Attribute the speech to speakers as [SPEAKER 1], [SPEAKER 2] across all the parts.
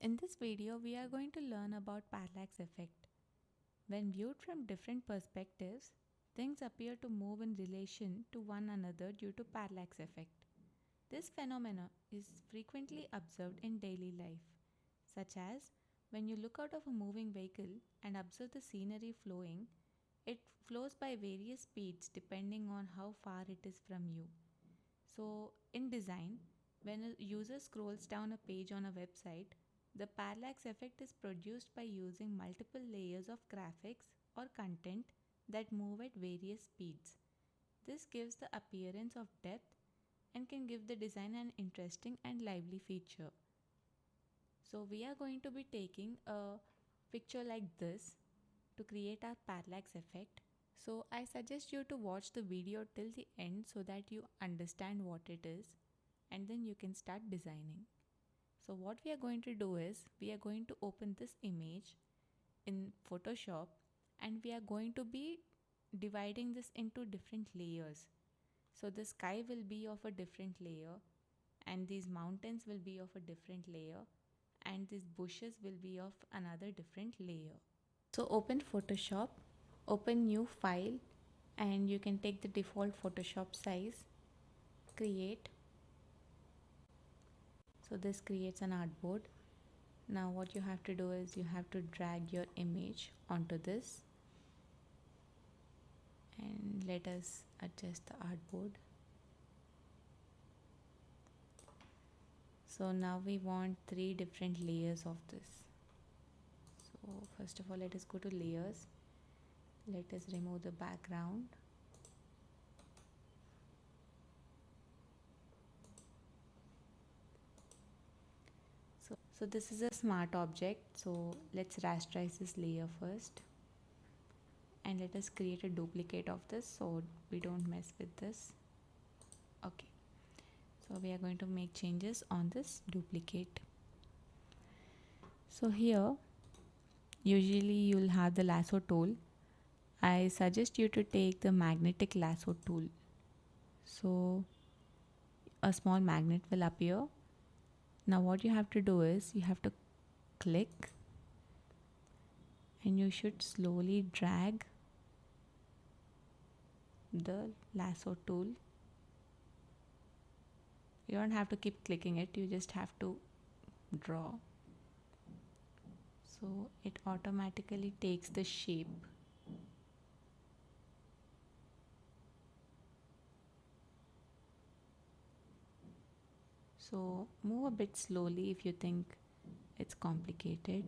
[SPEAKER 1] In this video, we are going to learn about parallax effect. When viewed from different perspectives, things appear to move in relation to one another due to parallax effect. This phenomenon is frequently observed in daily life, such as when you look out of a moving vehicle and observe the scenery flowing, it flows by various speeds depending on how far it is from you. So, in design, when a user scrolls down a page on a website, the parallax effect is produced by using multiple layers of graphics or content that move at various speeds. This gives the appearance of depth and can give the design an interesting and lively feature. So, we are going to be taking a picture like this to create our parallax effect. So, I suggest you to watch the video till the end so that you understand what it is and then you can start designing. So what we are going to do is we are going to open this image in Photoshop and we are going to be dividing this into different layers. So the sky will be of a different layer and these mountains will be of a different layer and these bushes will be of another different layer. So open Photoshop, open new file and you can take the default Photoshop size, create. So this creates an artboard. Now what you have to do is you have to drag your image onto this and let us adjust the artboard. So now we want 3 different layers of this. So first of all, let us go to layers. Let us remove the background. So this is a smart object. So let's rasterize this layer first. And let us create a duplicate of this so we don't mess with this. Okay. So we are going to make changes on this duplicate. So here usually you'll have the lasso tool. I suggest you to take the magnetic lasso tool. So a small magnet will appear. Now what you have to do is you have to click and you should slowly drag the lasso tool. You don't have to keep clicking it, you just have to draw. So it automatically takes the shape. So move a bit slowly if you think it's complicated.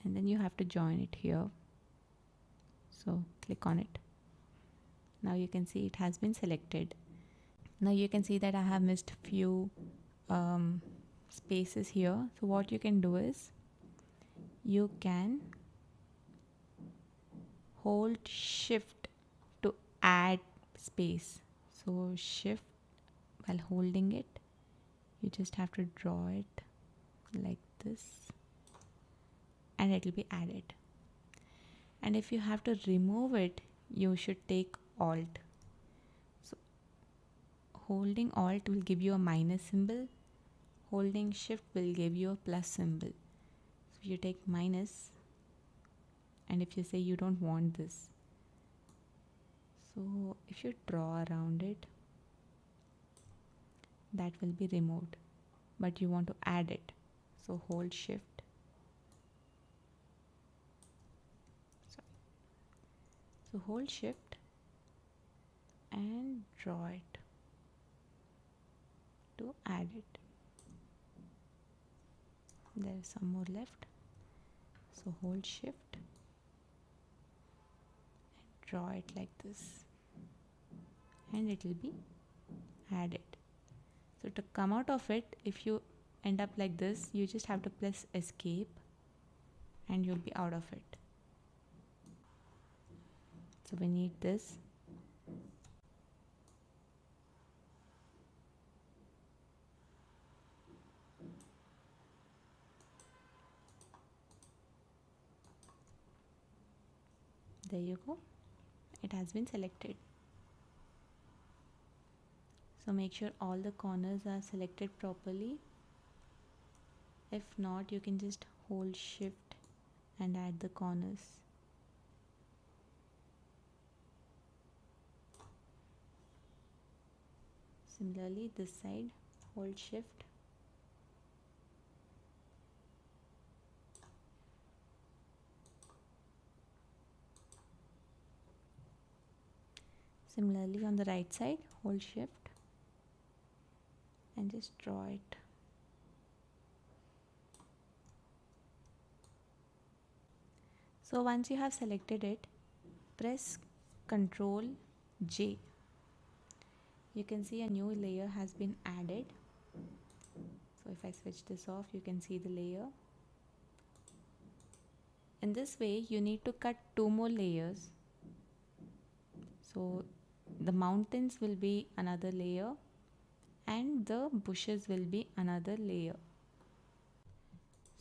[SPEAKER 1] And then you have to join it here. So click on it. Now you can see it has been selected. Now you can see that I have missed few spaces here. So what you can do is you can hold shift to add space. So shift while holding it, you just have to draw it like this and it will be added. And if you have to remove it, you should take Alt. So holding Alt will give you a minus symbol, holding shift will give you a plus symbol. So you take minus, and if you say you don't want this, so if you draw around it, that will be removed, but you want to add it, so hold shift. So hold shift and draw it to add it. There is some more left, so hold shift and draw it like this and it will be added. So to come out of it, if you end up like this, you just have to press escape and you'll be out of it. So we need this. There you go. It has been selected. So make sure all the corners are selected properly. If not, you can just hold shift and add the corners. Similarly, this side, hold shift. Similarly, on the right side, hold shift and just draw it. So once you have selected it, press Ctrl J. You can see a new layer has been added. So if I switch this off, you can see the layer. In this way, you need to cut 2 more layers. So the mountains will be another layer and the bushes will be another layer.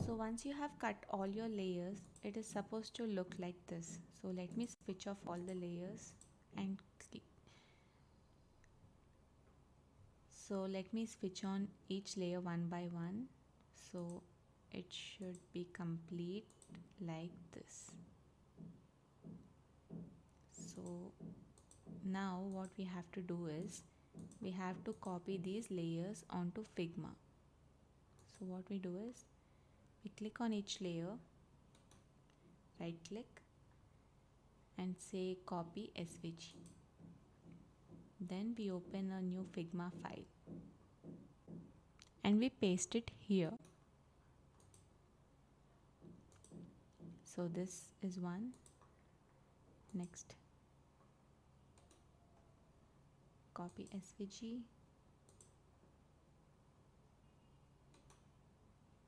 [SPEAKER 1] So once you have cut all your layers, it is supposed to look like this. So let me switch off all the layers and so let me switch on each layer one by one. So it should be complete like this. So now what we have to do is we have to copy these layers onto Figma. So what we do is we click on each layer, right click and say copy SVG. Then we open a new Figma file and we paste it here. So this is one. Next, copy SVG,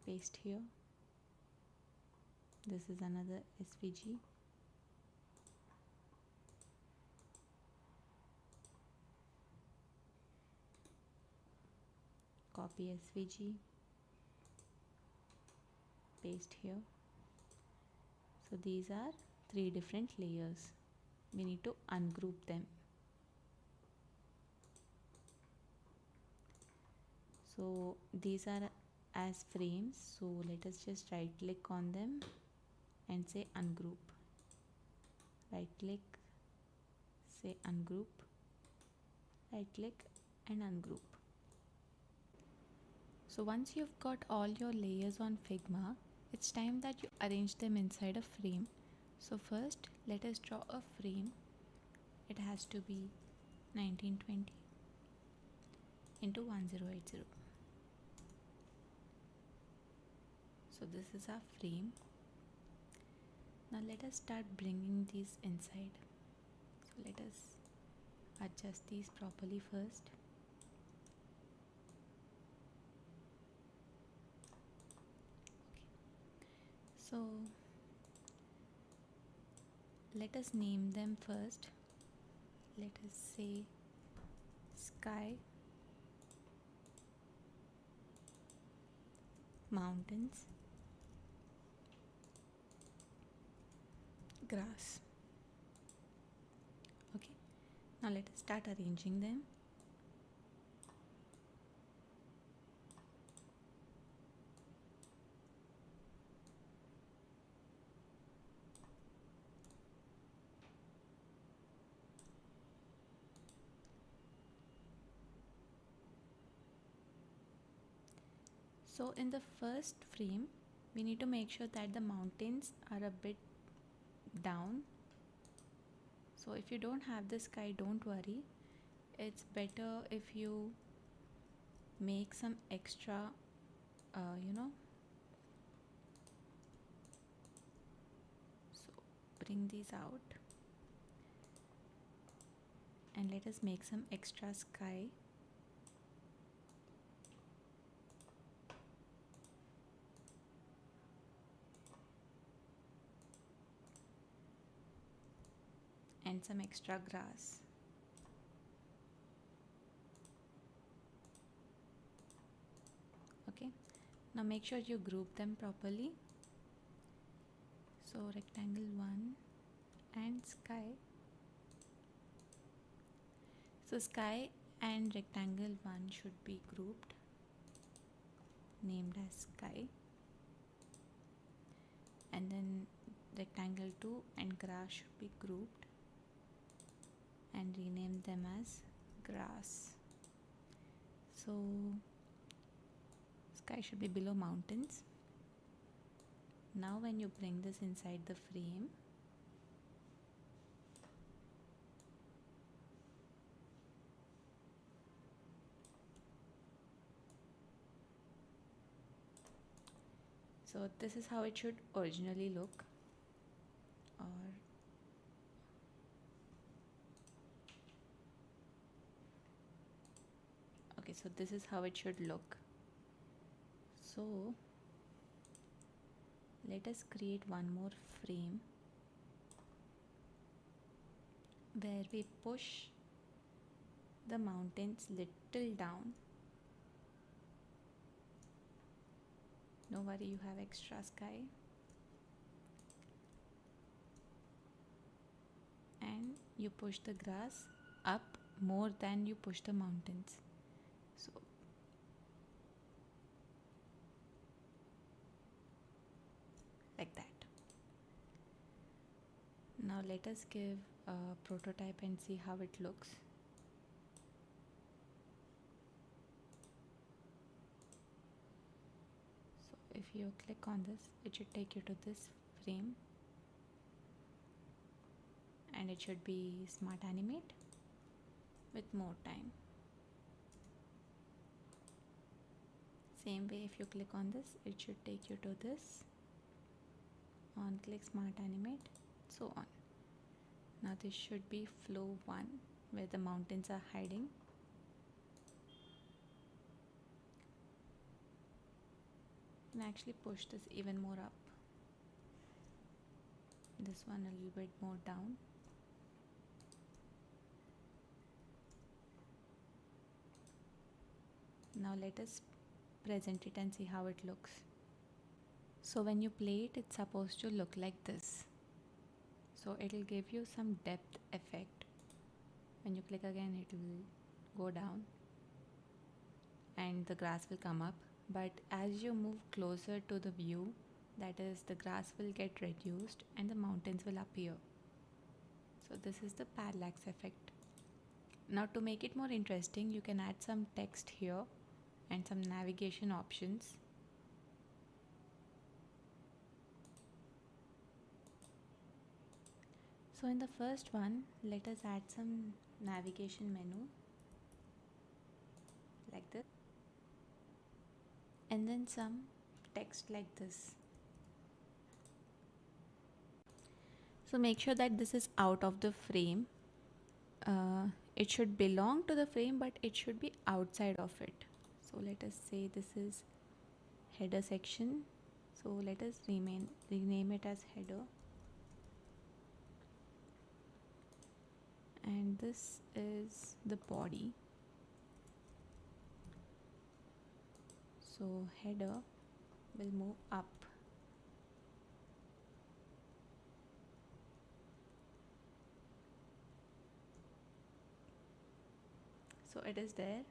[SPEAKER 1] paste here. This is another SVG. Copy SVG, paste here. So these are 3 different layers. We need to ungroup them. So these are as frames. So let us just right click on them and say ungroup. Right click, say ungroup, right click and ungroup. So once you've got all your layers on Figma, it's time that you arrange them inside a frame. So first, let us draw a frame. It has to be 1920 into 1080. So this is our frame. Now let us start bringing these inside. So let us adjust these properly first. So let us name them first. Let us say sky, mountains, grass. Okay, now let us start arranging them. So in the first frame, we need to make sure that the mountains are a bit down. So if you don't have the sky, don't worry. It's better if you make some extra, so bring these out and let us make some extra sky. And some extra grass. Okay, now make sure you group them properly. So rectangle 1 and sky. So sky and rectangle 1 should be grouped, named as sky, and then rectangle 2 and grass should be grouped and rename them as grass. So sky should be below mountains. Now when you bring this inside the frame, so this is how it should originally look, or okay, so this is how it should look. So let us create one more frame where we push the mountains little down. No worry, you have extra sky. And you push the grass up more than you push the mountains. So like that. Now let us give a prototype and see how it looks. So if you click on this, it should take you to this frame, and it should be Smart Animate with more time. Same way, if you click on this, it should take you to this. On click Smart Animate, so on. Now this should be flow 1, where the mountains are hiding. You can actually push this even more up. This one a little bit more down. Now let us present it and see how it looks. So when you play it, it's supposed to look like this. So it'll give you some depth effect. When you click again, it will go down and the grass will come up. But as you move closer to the view, that is, the grass will get reduced and the mountains will appear. So this is the parallax effect. Now to make it more interesting, you can add some text here and some navigation options. So in the first one, let us add some navigation menu like this, and then some text like this. So make sure that this is out of the frame. It should belong to the frame, but it should be outside of it. So let us say this is header section. So let us rename it as header. And this is the body. So header will move up. So it is there.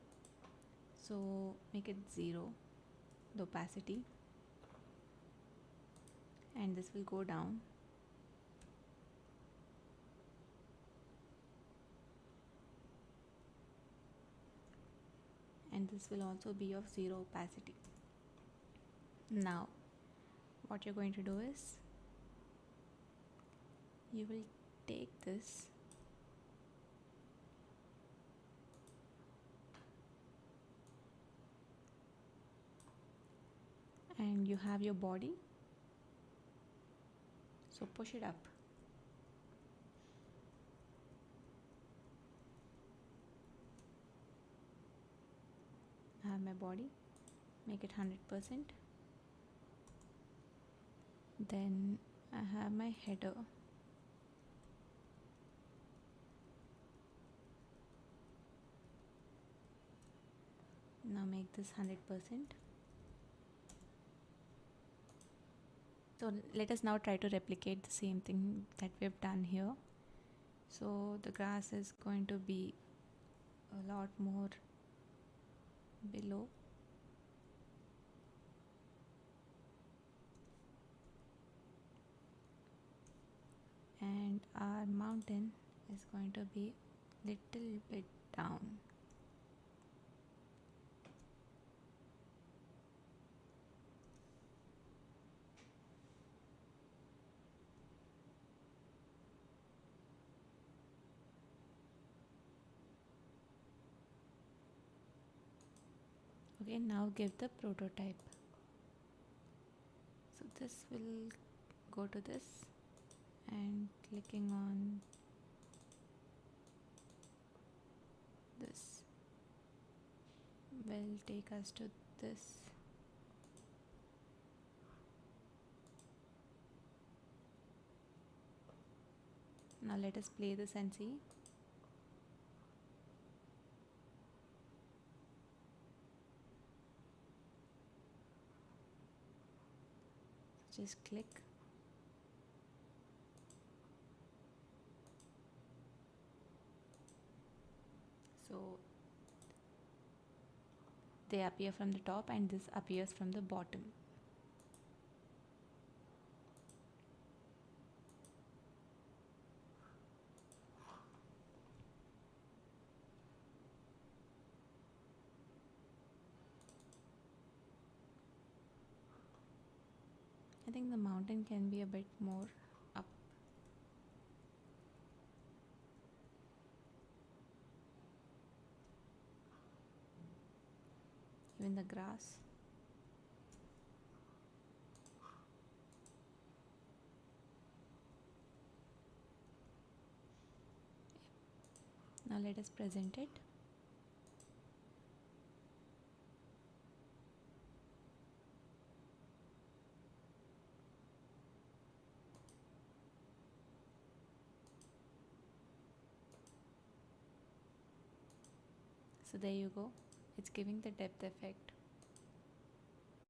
[SPEAKER 1] So make it 0, the opacity, and this will go down. And this will also be of 0 opacity. Now what you're going to do is, you will take this and you have your body, so push it up. I have my body, make it 100%. Then I have my header. Now make this 100%. So let us now try to replicate the same thing that we've done here. So the grass is going to be a lot more below. And our mountain is going to be little bit down. Okay, now give the prototype. So this will go to this, and clicking on this will take us to this. Now let us play this and see. Just click. So they appear from the top and this appears from the bottom. I think the mountain can be a bit more up. Even the grass. Now let us present it. So there you go. It's giving the depth effect.